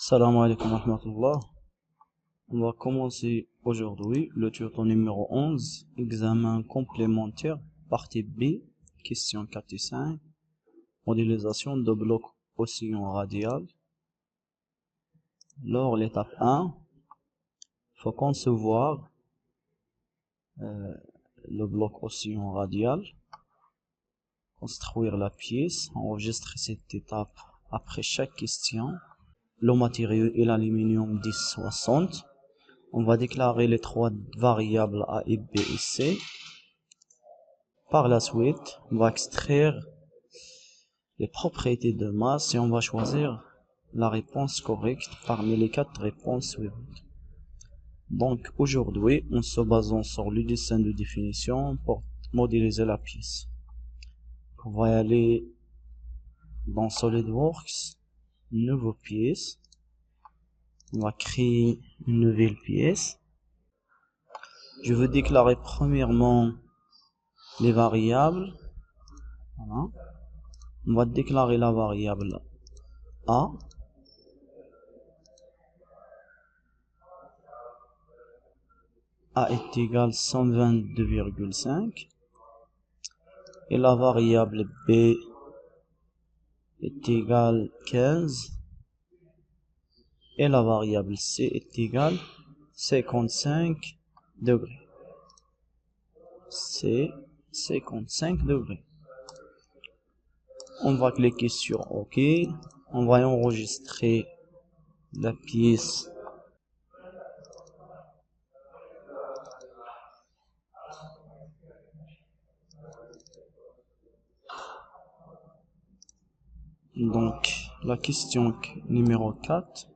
Salam alaikum wa rahmatullah. On va commencer aujourd'hui le tuto numéro 11, examen complémentaire, partie B, questions 4 et 5, modélisation de bloc oscillant radial. Alors, l'étape 1, il faut concevoir le bloc oscillant radial, construire la pièce, enregistrer cette étape après chaque question. Le matériau est l'aluminium 1060. On va déclarer les trois variables A et B et C. Par la suite, on va extraire les propriétés de masse et on va choisir la réponse correcte parmi les quatre réponses suivantes. Donc aujourd'hui, en se basant sur le dessin de définition pour modéliser la pièce, on va aller dans SolidWorks, nouvelle pièce. On va créer une nouvelle pièce. Je veux déclarer premièrement les variables. Voilà. On va déclarer la variable A. A est égal à 122,5. Et la variable B est égale à 15. Et la variable C est égale à 55 degrés. C'est 55 degrés. On va cliquer sur OK. On va enregistrer la pièce. Donc, la question numéro 4.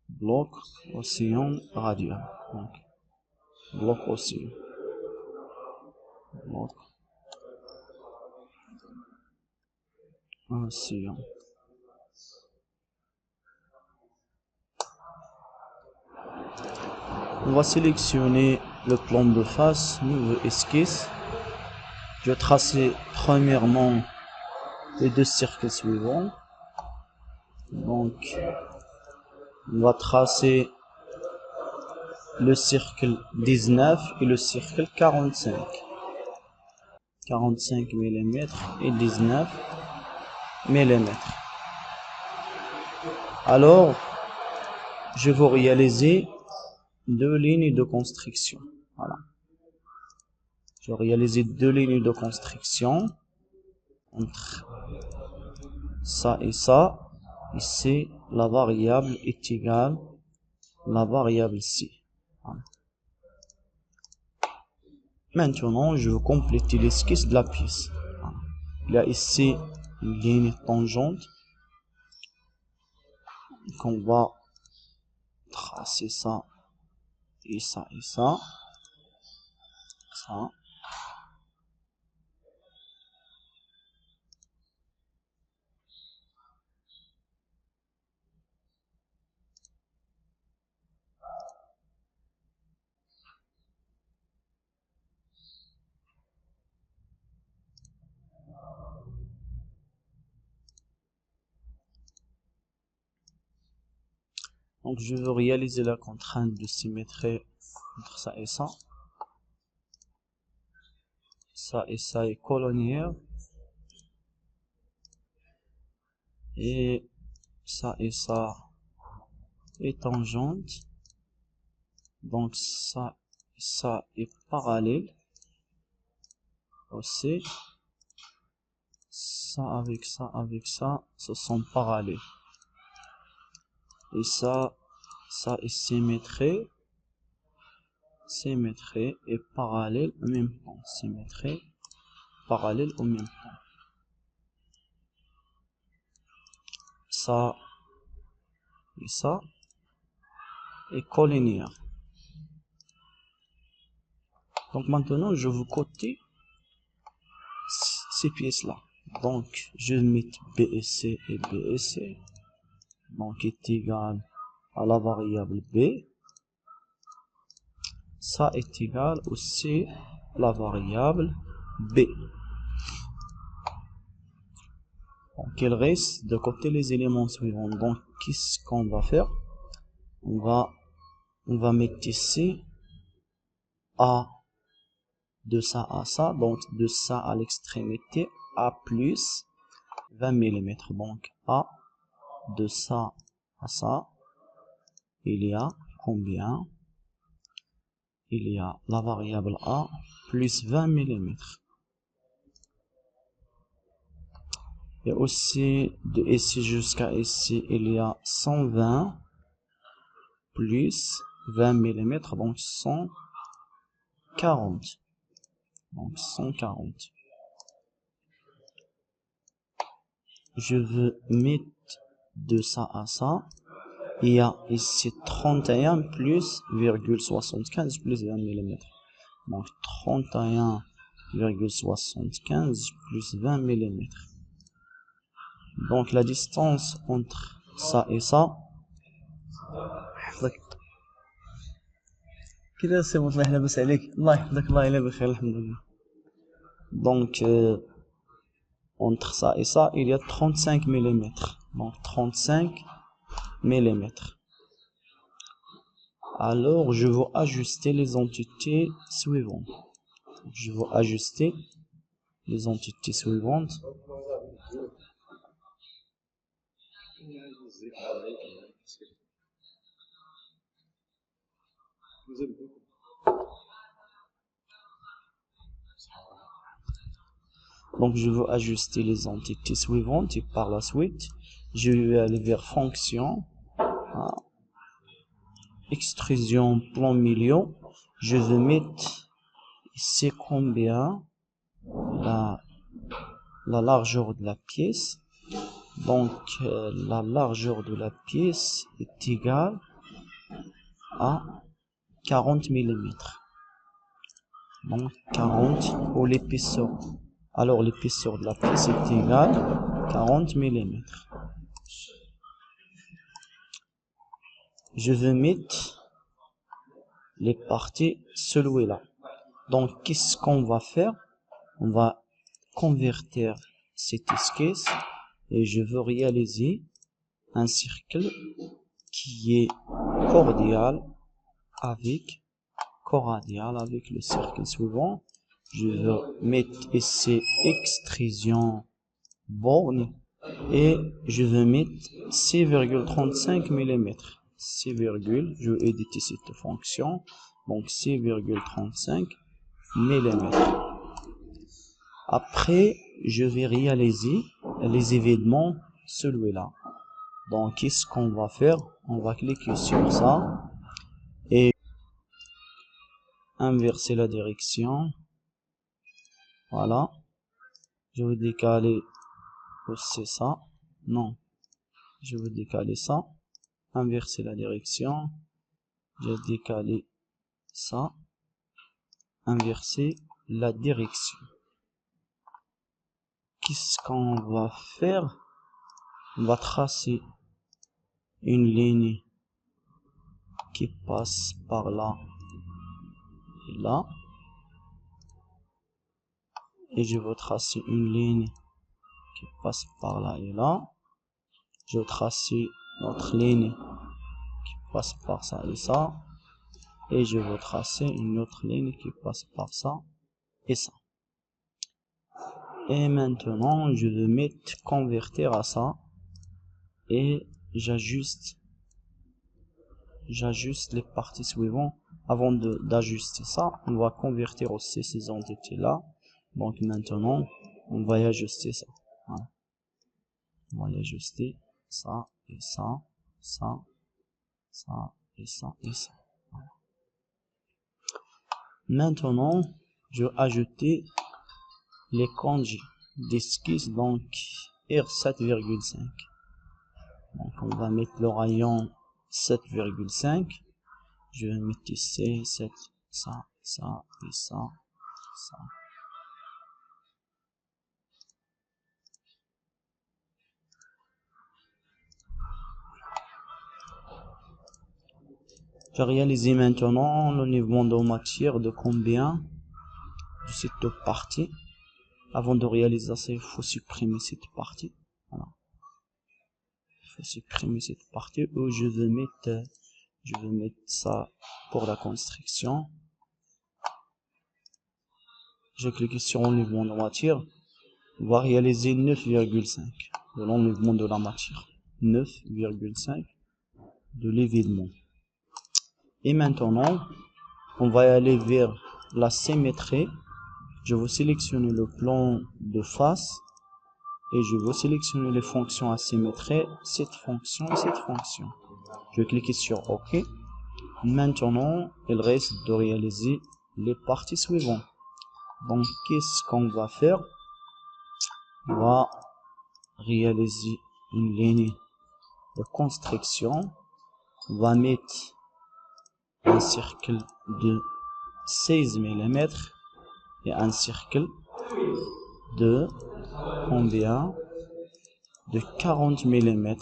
Bloc oscillant radial. Donc, bloc oscillant. Bloc oscillant. On va sélectionner le plan de face, nouveau esquisse. Je vais tracer premièrement les deux cercles suivants. Donc, on va tracer le cercle 19 et le cercle 45. 45 mm et 19 mm. Alors, je vais réaliser deux lignes de construction. Voilà. Je vais réaliser deux lignes de construction entre ça et ça. Ici, la variable est égale à la variable C. Voilà. Maintenant, je vais compléter l'esquisse de la pièce. Voilà. Il y a ici une ligne tangente qu'on va tracer ça et ça et ça. Ça. Donc, je veux réaliser la contrainte de symétrie entre ça et ça. Ça et ça est colonnière. Et ça est tangente. Donc, ça et ça est parallèle. Aussi. Ça avec ça, ce sont parallèles. Et ça est symétrie. Symétrie et parallèle en même temps. Symétrie, parallèle en même temps. Ça et ça est collinéaire. Donc maintenant, je veux coter ces pièces-là. Donc, je vais mettre B et C et B et C. Donc, est égal à la variable B. Ça est égal aussi à la variable B. Donc, il reste de côté les éléments suivants. Donc, qu'est-ce qu'on va faire? On va mettre ici A de ça à ça, donc de ça à l'extrémité, A plus 20 mm. Donc A de ça à ça, il y a combien? Il y a la variable A plus 20 mm. Et aussi de ici jusqu'à ici, il y a 120 plus 20 mm, donc 140. Donc 140. Je veux mettre de ça à ça. Il y a ici 31 plus 0,75 plus 20 mm. Donc 31,75 plus 20 mm. Donc la distance entre ça et ça. Donc entre ça et ça, il y a 35 mm. Donc 35 mm. Alors je veux ajuster les entités suivantes. Je veux ajuster les entités suivantes. Donc je veux ajuster les entités suivantes et par la suite, je vais aller vers fonction, extrusion plan milieu. Je vais mettre ici combien la largeur de la pièce. Donc la largeur de la pièce est égale à 40 mm. Donc 40 pour l'épaisseur. Alors l'épaisseur de la pièce est égale à 40 mm. Je vais mettre les parties celui-là. Donc qu'est-ce qu'on va faire? On va convertir cette esquisse et je veux réaliser un cercle qui est cordial avec le cercle suivant. Je veux mettre ici extrusion borne et je veux mettre 6,35 mm. Je vais éditer cette fonction. Donc 6,35 mm. Après, je vais réaliser les événements celui-là. Donc qu'est-ce qu'on va faire? On va cliquer sur ça et inverser la direction. Voilà. Je vais décaler aussi ça. Non. Je vais décaler ça. Inverser la direction. Je vais décaler ça. Inverser la direction. Qu'est-ce qu'on va faire? On va tracer une ligne qui passe par là et là. Et je veux tracer une ligne qui passe par là et là. Je vais tracer notre ligne qui passe par ça et ça. Et je vais tracer une autre ligne qui passe par ça et ça. Et maintenant, je vais mettre convertir à ça. Et j'ajuste les parties suivantes. Avant d'ajuster ça, on va convertir aussi ces entités-là. Donc maintenant, on va y ajuster ça. Voilà. On va y ajuster ça et ça, ça, ça et ça et ça. Voilà. Maintenant, je vais ajouter les kanji d'esquisse, donc R7,5. Donc on va mettre le rayon 7,5. Je vais mettre ici 7, ça, ça et ça, ça. Je vais réaliser maintenant le niveau de matière de combien de cette partie. Avant de réaliser ça, il faut supprimer cette partie. Voilà. faut supprimer cette partie où je veux mettre ça pour la construction. Je clique sur enlèvement de matière. On va réaliser 9,5 de l'enlèvement de la matière. 9,5 de l'évidement. Et maintenant, on va aller vers la symétrie. Je vais sélectionner le plan de face et je vais sélectionner les fonctions à symétrie, cette fonction et cette fonction. Je vais cliquer sur OK. Maintenant, il reste de réaliser les parties suivantes. Donc, qu'est-ce qu'on va faire? On va réaliser une ligne de construction. On va mettre un cercle de 16 mm et un cercle de combien? De 40 mm,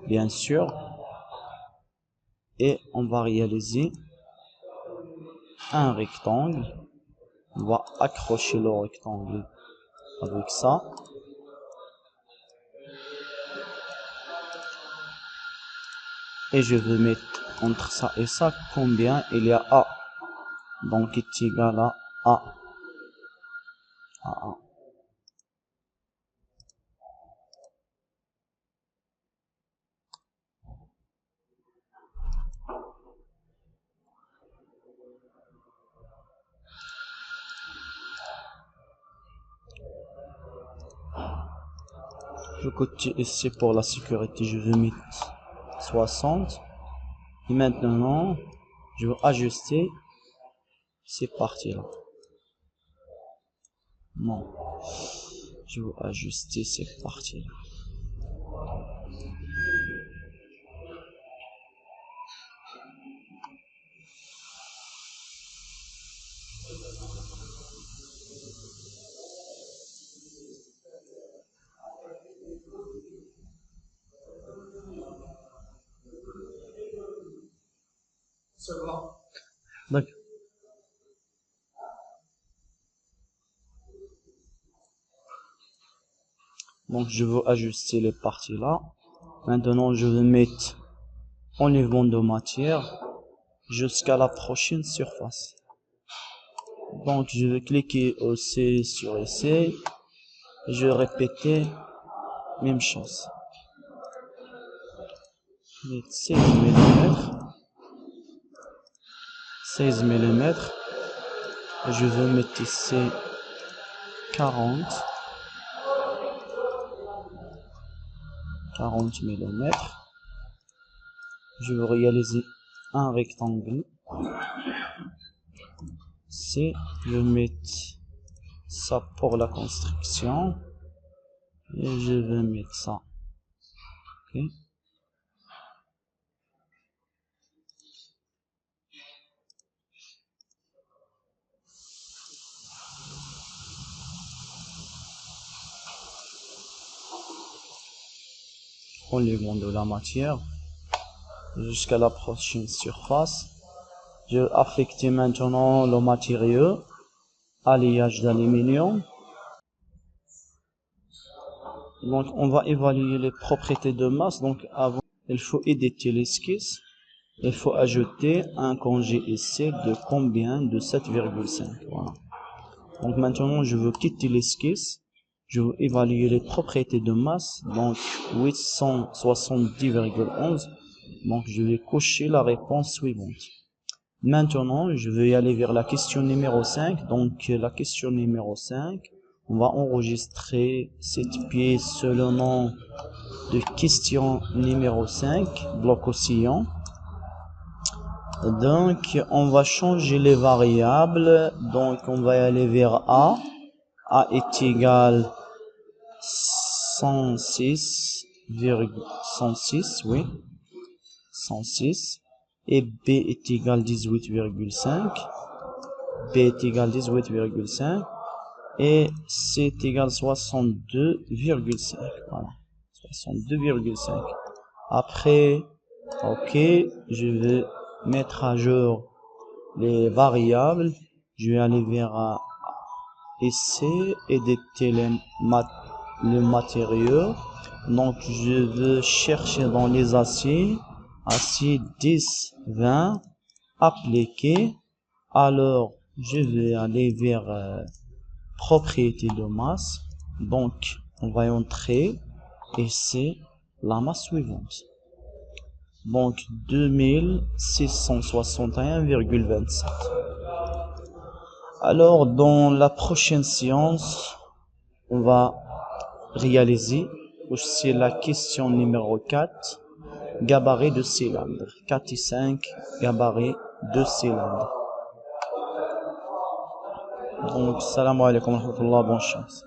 bien sûr. Et on va réaliser un rectangle. On va accrocher le rectangle avec ça. Et je vais mettre entre ça et ça combien il y a A. Donc est égal à A. A. Le côté ici pour la sécurité, je vais mettre 60. Et maintenant, je vais ajuster ces parties-là. Non. Je vais ajuster ces parties-là. D'accord. Donc je veux ajuster les parties là. Maintenant je vais mettre enlèvement de matière jusqu'à la prochaine surface. Donc je vais cliquer aussi sur essai. Je vais répéter même chose. 16 mm. 16 mm. Je vais mettre ici 40 mm. Je vais réaliser un rectangle. Je vais mettre ça pour la construction. Et je vais mettre ça. Okay. Enlèvement de la matière jusqu'à la prochaine surface. Je vais affecter maintenant le matériau, alliage d'aluminium. Donc on va évaluer les propriétés de masse. Donc avant, il faut éditer l'esquisse. Il faut ajouter un congé ici de combien? De 7,5. Voilà. Donc maintenant je veux quitter l'esquisse. Je veux évaluer les propriétés de masse. Donc 870,11. Donc je vais cocher la réponse suivante. Maintenant, je vais aller vers la question numéro 5. Donc, la question numéro 5, on va enregistrer cette pièce sous le nom de question numéro 5, bloc oscillant. Donc, on va changer les variables. Donc, on va aller vers A. A est égal 106, oui. 106. Et B est égal 18,5. B est égal 18,5. Et C est égal 62,5. Voilà. 62,5. Après, OK, je vais mettre à jour les variables. Je vais aller vers ici, éditer les matériaux. Donc, je veux chercher dans les aciers. Acier 10, 20, appliqué. Alors, je vais aller vers propriété de masse. Donc, on va entrer et c'est la masse suivante. Donc, 2661,27. Alors, dans la prochaine séance, on va réaliser aussi la question numéro 4, gabarit de cylindre. 4 et 5, gabarit de cylindre. Donc, salam alaikum wa rahmatullah, bonne chance.